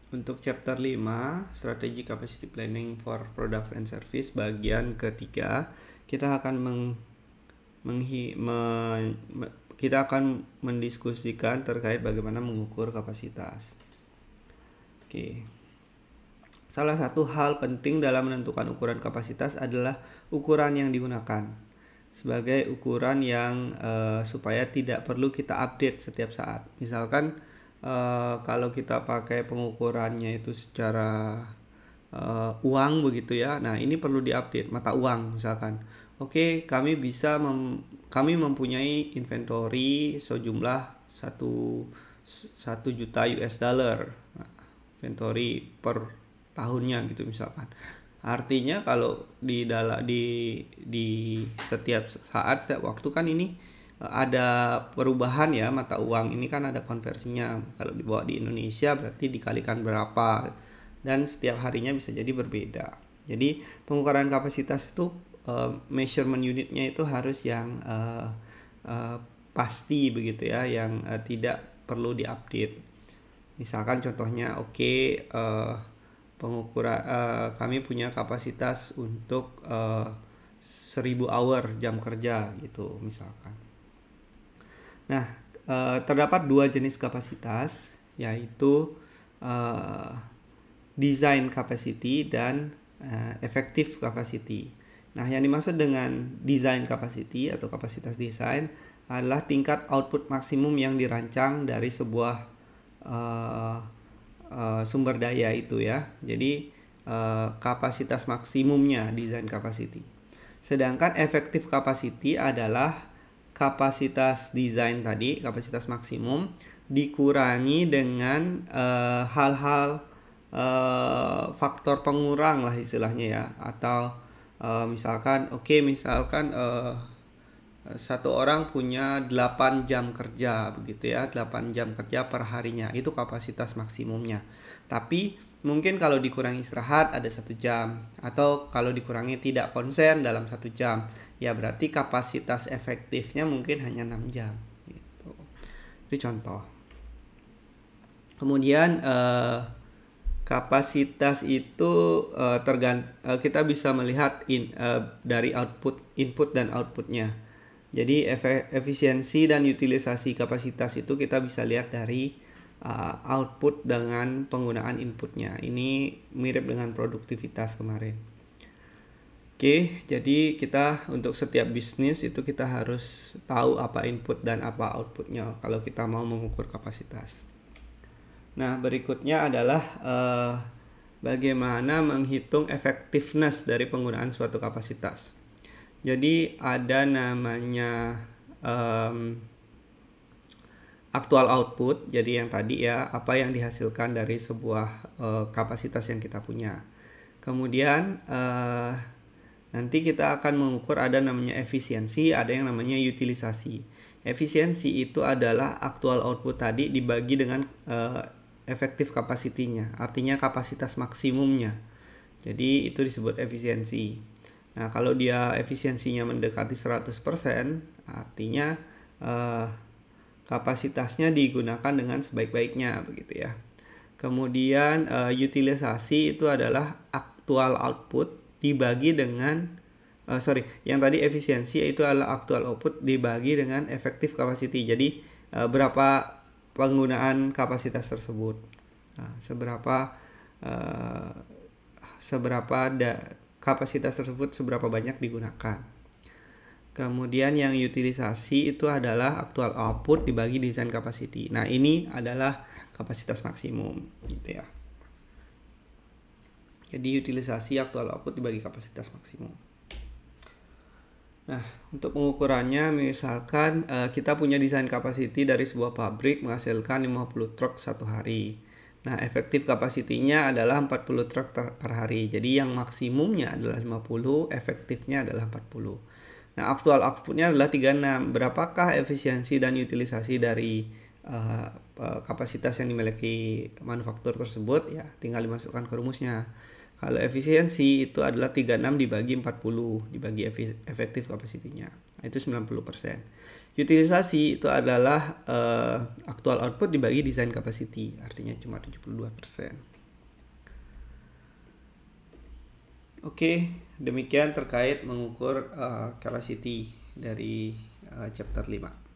Untuk chapter 5, Strategi Capacity Planning for Products and Service bagian ketiga, kita akan kita akan mendiskusikan terkait bagaimana mengukur kapasitas. Oke. Salah satu hal penting dalam menentukan ukuran kapasitas adalah ukuran yang digunakan sebagai ukuran yang supaya tidak perlu kita update setiap saat. Misalkan kalau kita pakai pengukurannya itu secara uang begitu ya. Nah, ini perlu diupdate mata uang misalkan. Oke, kami mempunyai inventory sejumlah 1 juta US dollar. Nah, inventory per tahunnya gitu misalkan. Artinya kalau di setiap saat, setiap waktu kan ini ada perubahan ya, mata uang ini kan ada konversinya. Kalau dibawa di Indonesia berarti dikalikan berapa, dan setiap harinya bisa jadi berbeda. Jadi pengukuran kapasitas itu measurement unitnya itu harus yang pasti begitu ya, yang tidak perlu diupdate. Misalkan contohnya pengukuran kami punya kapasitas untuk 1000 hour jam kerja gitu misalkan. Nah, terdapat 2 jenis kapasitas, yaitu design capacity dan effective capacity. Nah, yang dimaksud dengan design capacity atau kapasitas desain adalah tingkat output maksimum yang dirancang dari sebuah sumber daya itu ya. Jadi kapasitas maksimumnya design capacity. Sedangkan effective capacity adalah kapasitas desain tadi, kapasitas maksimum dikurangi dengan hal-hal faktor pengurang lah istilahnya ya, atau misalkan satu orang punya 8 jam kerja begitu ya, 8 jam kerja per harinya, itu kapasitas maksimumnya. Tapi mungkin kalau dikurangi istirahat ada 1 jam, atau kalau dikurangi tidak konsen dalam 1 jam, ya berarti kapasitas efektifnya mungkin hanya 6 jam gitu. Itu contoh. Kemudian kapasitas itu kita bisa melihat dari input dan outputnya. Jadi efisiensi dan utilisasi kapasitas itu kita bisa lihat dari output dengan penggunaan inputnya. Ini mirip dengan produktivitas kemarin. Oke, jadi kita untuk setiap bisnis itu kita harus tahu apa input dan apa outputnya kalau kita mau mengukur kapasitas. Nah, berikutnya adalah bagaimana menghitung effectiveness dari penggunaan suatu kapasitas. Jadi ada namanya actual output, jadi yang tadi ya, apa yang dihasilkan dari sebuah kapasitas yang kita punya. Kemudian nanti kita akan mengukur ada namanya efisiensi, ada yang namanya utilisasi. Efisiensi itu adalah actual output tadi dibagi dengan efektif kapasitinya, artinya kapasitas maksimumnya. Jadi itu disebut efisiensi. Nah, kalau dia efisiensinya mendekati 100%, artinya kapasitasnya digunakan dengan sebaik-baiknya begitu ya. Kemudian utilisasi itu adalah actual output dibagi dengan yang tadi efisiensi itu adalah actual output dibagi dengan effective capacity. Jadi berapa penggunaan kapasitas tersebut. Nah, kapasitas tersebut seberapa banyak digunakan. Kemudian yang utilisasi itu adalah actual output dibagi design capacity. Nah, ini adalah kapasitas maksimum gitu ya. Jadi utilisasi actual output dibagi kapasitas maksimum. Nah, untuk pengukurannya misalkan kita punya desain capacity dari sebuah pabrik menghasilkan 50 truk satu hari. Nah, efektif kapasitinya adalah 40 truk per hari. Jadi yang maksimumnya adalah 50, efektifnya adalah 40. Nah, actual outputnya adalah 36. Berapakah efisiensi dan utilisasi dari kapasitas yang dimiliki manufaktur tersebut? Ya, tinggal dimasukkan ke rumusnya. Kalau efisiensi itu adalah 36 dibagi 40 dibagi efektif kapasitinya. Itu 90%. Utilisasi itu adalah actual output dibagi design capacity, artinya cuma 72%. Oke, demikian terkait mengukur capacity dari chapter 5.